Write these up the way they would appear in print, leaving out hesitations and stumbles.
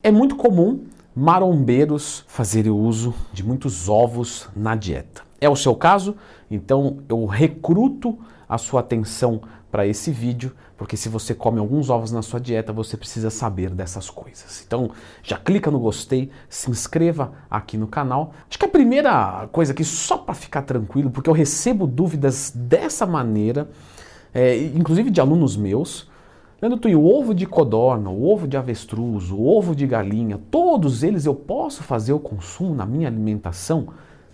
É muito comum marombeiros fazerem uso de muitos ovos na dieta. É o seu caso? Então eu recruto a sua atenção para esse vídeo, porque se você come alguns ovos na sua dieta, você precisa saber dessas coisas. Então já clica no gostei, se inscreva aqui no canal. Acho que a primeira coisa aqui, só para ficar tranquilo, porque eu recebo dúvidas dessa maneira, inclusive de alunos meus, Leandro Twin, o ovo de codorna, o ovo de avestruz, o ovo de galinha, todos eles eu posso fazer o consumo na minha alimentação?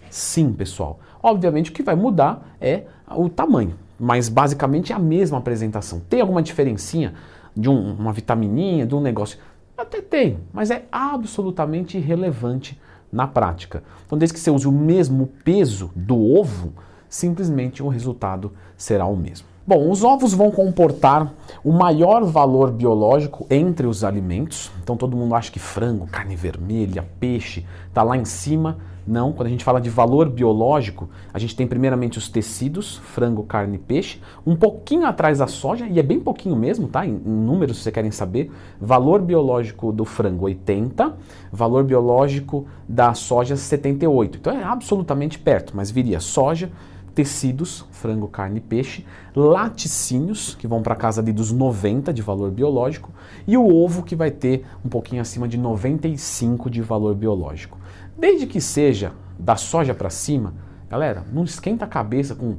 Sim, pessoal. Obviamente o que vai mudar é o tamanho, mas basicamente é a mesma apresentação. Tem alguma diferencinha de uma vitamininha, de um negócio? Até tem, mas é absolutamente irrelevante na prática. Então desde que você use o mesmo peso do ovo, simplesmente o resultado será o mesmo. Bom, os ovos vão comportar o maior valor biológico entre os alimentos. Então todo mundo acha que frango, carne vermelha, peixe, está lá em cima. Não, quando a gente fala de valor biológico, a gente tem primeiramente os tecidos, frango, carne e peixe, um pouquinho atrás a soja, e é bem pouquinho mesmo, tá? Em números, se vocês querem saber, valor biológico do frango 80, valor biológico da soja 78. Então é absolutamente perto, mas viria soja, tecidos, frango, carne e peixe, laticínios, que vão para casa ali dos 90 de valor biológico, e o ovo, que vai ter um pouquinho acima de 95 de valor biológico. Desde que seja da soja para cima, galera, não esquenta a cabeça com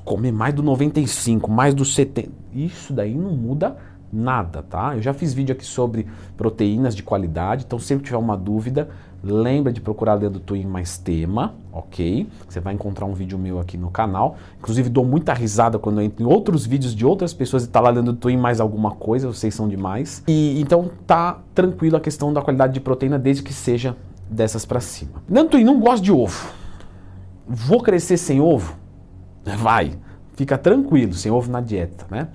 comer mais do 95, mais do 70. Isso daí não muda nada, tá? Eu já fiz vídeo aqui sobre proteínas de qualidade, então sempre que tiver uma dúvida, lembra de procurar Leandro Twin mais tema, ok? Você vai encontrar um vídeo meu aqui no canal. Inclusive dou muita risada quando eu entro em outros vídeos de outras pessoas e tá lá Leandro Twin mais alguma coisa, vocês são demais. E então tá tranquilo a questão da qualidade de proteína desde que seja dessas para cima. Leandro Twin, não gosto de ovo. Vou crescer sem ovo? Vai, fica tranquilo, sem ovo na dieta, né?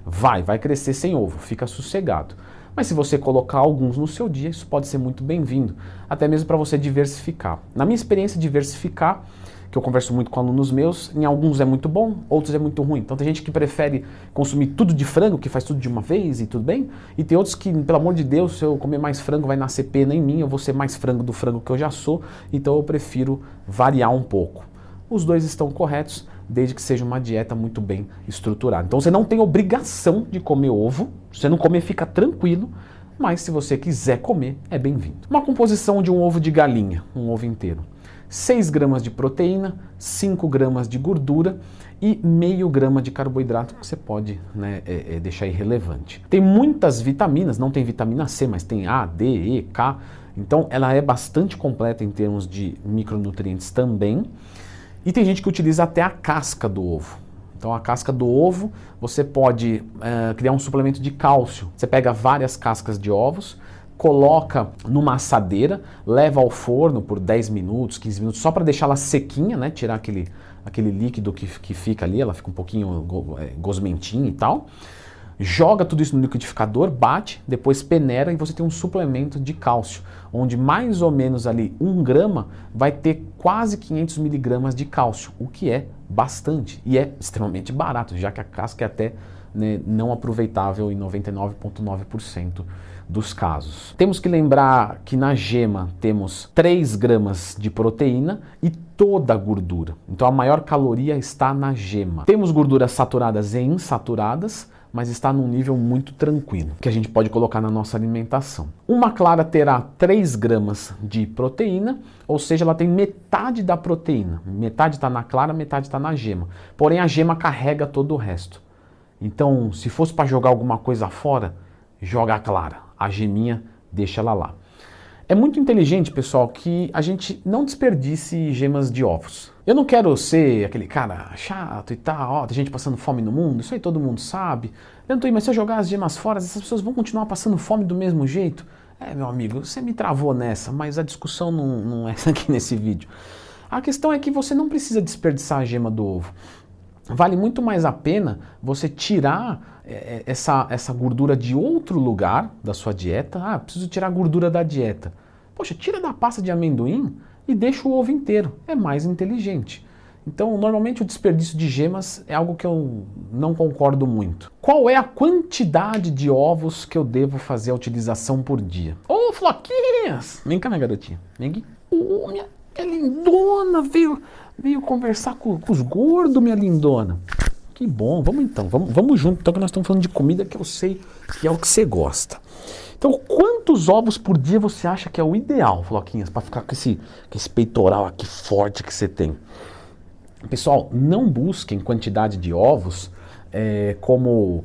Vai crescer sem ovo, fica sossegado. Mas se você colocar alguns no seu dia, isso pode ser muito bem-vindo, até mesmo para você diversificar. Na minha experiência, diversificar, que eu converso muito com alunos meus, em alguns é muito bom, outros é muito ruim. Então tem gente que prefere consumir tudo de frango, que faz tudo de uma vez e tudo bem, e tem outros que, pelo amor de Deus, se eu comer mais frango vai nascer pena em mim, eu vou ser mais frango do frango que eu já sou, então eu prefiro variar um pouco. Os dois estão corretos, desde que seja uma dieta muito bem estruturada. Então você não tem obrigação de comer ovo, se você não comer fica tranquilo, mas se você quiser comer, é bem-vindo. Uma composição de um ovo de galinha, um ovo inteiro. 6 gramas de proteína, 5 gramas de gordura e meio grama de carboidrato, que você pode, né, deixar irrelevante. Tem muitas vitaminas, não tem vitamina C, mas tem A, D, E, K, então ela é bastante completa em termos de micronutrientes também. E tem gente que utiliza até a casca do ovo. Então a casca do ovo, você pode criar um suplemento de cálcio. Você pega várias cascas de ovos, coloca numa assadeira, leva ao forno por 10 minutos, 15 minutos, só para deixar ela sequinha, né? Tirar aquele líquido que fica ali, ela fica um pouquinho gosmentinha e tal. Joga tudo isso no liquidificador, bate, depois peneira e você tem um suplemento de cálcio, onde mais ou menos ali 1 grama vai ter quase 500 miligramas de cálcio, o que é bastante e é extremamente barato, já que a casca é até, né, não aproveitável em 99,9% dos casos. Temos que lembrar que na gema temos 3 gramas de proteína e toda a gordura, então a maior caloria está na gema. Temos gorduras saturadas e insaturadas, mas está num nível muito tranquilo, que a gente pode colocar na nossa alimentação. Uma clara terá 3 gramas de proteína, ou seja, ela tem metade da proteína. Metade está na clara, metade está na gema. Porém, a gema carrega todo o resto. Então, se fosse para jogar alguma coisa fora, joga a clara. A geminha, deixa ela lá. É muito inteligente, pessoal, que a gente não desperdice gemas de ovos. Eu não quero ser aquele cara chato e tal, ó, tem gente passando fome no mundo, isso aí todo mundo sabe. Mas se eu jogar as gemas fora, essas pessoas vão continuar passando fome do mesmo jeito? Meu amigo, você me travou nessa, mas a discussão não é essa aqui nesse vídeo. A questão é que você não precisa desperdiçar a gema do ovo. Vale muito mais a pena você tirar essa gordura de outro lugar da sua dieta. Ah, preciso tirar a gordura da dieta. Poxa, tira da pasta de amendoim e deixa o ovo inteiro. É mais inteligente. Então, normalmente o desperdício de gemas é algo que eu não concordo muito. Qual é a quantidade de ovos que eu devo fazer a utilização por dia? Ô, Floquinhas! Vem cá, minha garotinha. Vem aqui. Ô, minha lindona! Veio conversar com os gordos, minha lindona. Que bom. Vamos então. Vamos junto, então, que nós estamos falando de comida que eu sei que é o que você gosta. Então, quantos ovos por dia você acha que é o ideal, Floquinhas, para ficar com esse peitoral aqui forte que você tem? Pessoal, não busquem quantidade de ovos como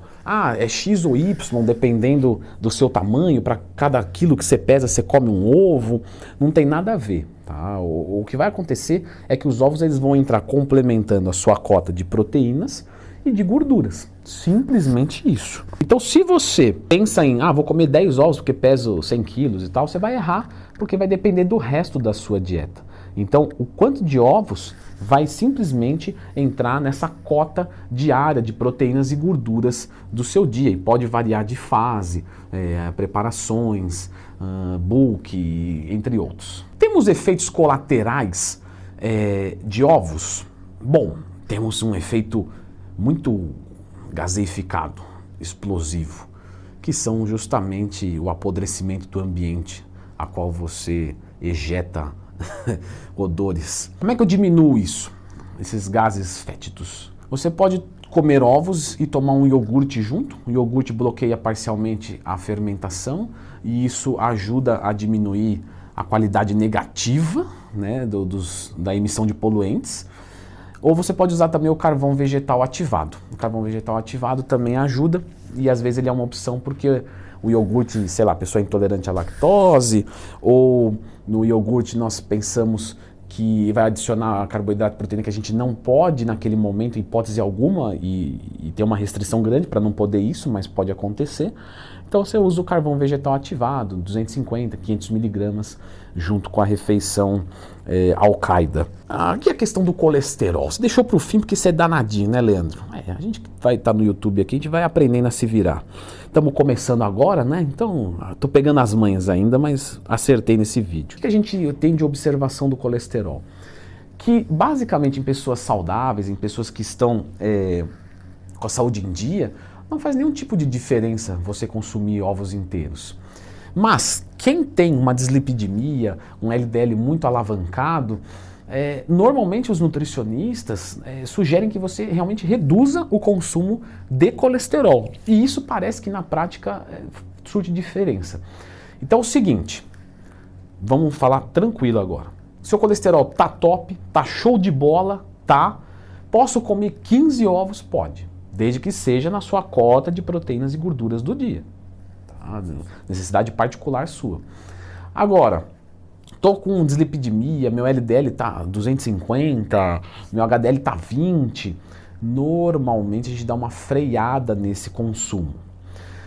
é X ou Y, dependendo do seu tamanho. Para cada quilo que você pesa, você come um ovo. Não tem nada a ver. Tá? O que vai acontecer é que os ovos eles vão entrar complementando a sua cota de proteínas e de gorduras. Simplesmente isso. Então, se você pensa em, vou comer 10 ovos porque peso 100 quilos e tal, você vai errar, porque vai depender do resto da sua dieta. Então, o quanto de ovos vai simplesmente entrar nessa cota diária de proteínas e gorduras do seu dia. E pode variar de fase, preparações, bulk, entre outros. Temos efeitos colaterais de ovos? Bom, temos um efeito muito gaseificado, explosivo, que são justamente o apodrecimento do ambiente a qual você ejeta odores. Como é que eu diminuo isso? Esses gases fétidos. Você pode comer ovos e tomar um iogurte junto. O iogurte bloqueia parcialmente a fermentação e isso ajuda a diminuir a qualidade negativa, né, da emissão de poluentes. Ou você pode usar também o carvão vegetal ativado. O carvão vegetal ativado também ajuda e às vezes ele é uma opção porque o iogurte, sei lá, a pessoa é intolerante à lactose, ou no iogurte nós pensamos que vai adicionar carboidrato e proteína que a gente não pode naquele momento, em hipótese alguma, e tem uma restrição grande para não poder isso, mas pode acontecer. Então você usa o carvão vegetal ativado, 250, 500 miligramas, junto com a refeição alcaida. Aqui a questão do colesterol. Você deixou para o fim porque você é danadinho, né, Leandro? A gente vai estar no YouTube aqui, a gente vai aprendendo a se virar. Estamos começando agora, né? Então, estou pegando as manhas ainda, mas acertei nesse vídeo. O que a gente tem de observação do colesterol? Que basicamente em pessoas saudáveis, em pessoas que estão com a saúde em dia, não faz nenhum tipo de diferença você consumir ovos inteiros. Mas quem tem uma dislipidemia, um LDL muito alavancado, normalmente os nutricionistas sugerem que você realmente reduza o consumo de colesterol. E isso parece que na prática surte diferença. Então é o seguinte, vamos falar tranquilo agora. Seu colesterol tá top, tá show de bola, tá? Posso comer 15 ovos? Pode. Desde que seja na sua cota de proteínas e gorduras do dia. Tá? Necessidade particular sua. Agora, estou com dislipidemia, meu LDL está 250, meu HDL está 20. Normalmente a gente dá uma freada nesse consumo.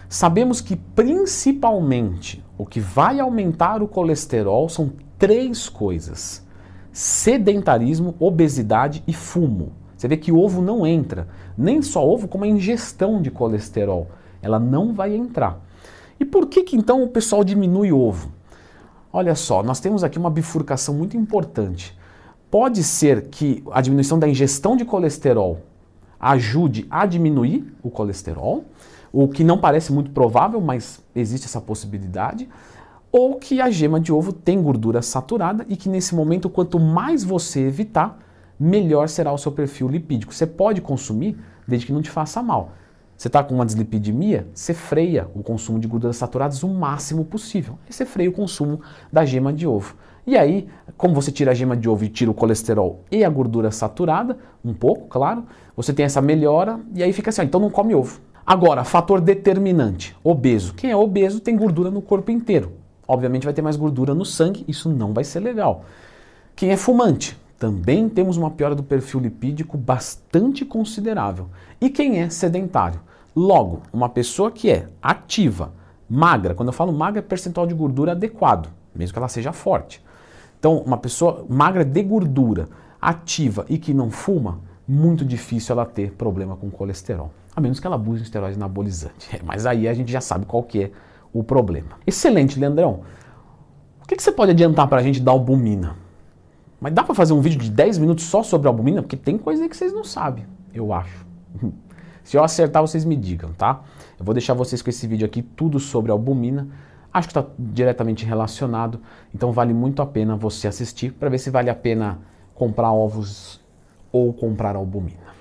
Sabemos que principalmente o que vai aumentar o colesterol são 3 coisas: sedentarismo, obesidade e fumo. Você vê que o ovo não entra, nem só ovo, como a ingestão de colesterol. Ela não vai entrar. E por que então o pessoal diminui ovo? Olha só, nós temos aqui uma bifurcação muito importante. Pode ser que a diminuição da ingestão de colesterol ajude a diminuir o colesterol, o que não parece muito provável, mas existe essa possibilidade, ou que a gema de ovo tem gordura saturada e que nesse momento, quanto mais você evitar, melhor será o seu perfil lipídico. Você pode consumir desde que não te faça mal. Você está com uma dislipidemia, você freia o consumo de gorduras saturadas o máximo possível. E você freia o consumo da gema de ovo. E aí, como você tira a gema de ovo e tira o colesterol e a gordura saturada, um pouco, claro, você tem essa melhora e aí fica assim, então não come ovo. Agora, fator determinante, obeso. Quem é obeso tem gordura no corpo inteiro. Obviamente vai ter mais gordura no sangue, isso não vai ser legal. Quem é fumante? Também temos uma piora do perfil lipídico bastante considerável. E quem é sedentário? Logo, uma pessoa que é ativa, magra, quando eu falo magra é percentual de gordura adequado, mesmo que ela seja forte. Então, uma pessoa magra de gordura, ativa e que não fuma, muito difícil ela ter problema com colesterol. A menos que ela abuse de esteroide anabolizante. Mas aí a gente já sabe qual que é o problema. Excelente, Leandrão. O que você pode adiantar para a gente da albumina? Mas dá para fazer um vídeo de 10 minutos só sobre albumina? Porque tem coisa aí que vocês não sabem, eu acho. Se eu acertar, vocês me digam, tá? Eu vou deixar vocês com esse vídeo aqui, tudo sobre albumina. Acho que está diretamente relacionado, então vale muito a pena você assistir para ver se vale a pena comprar ovos ou comprar albumina.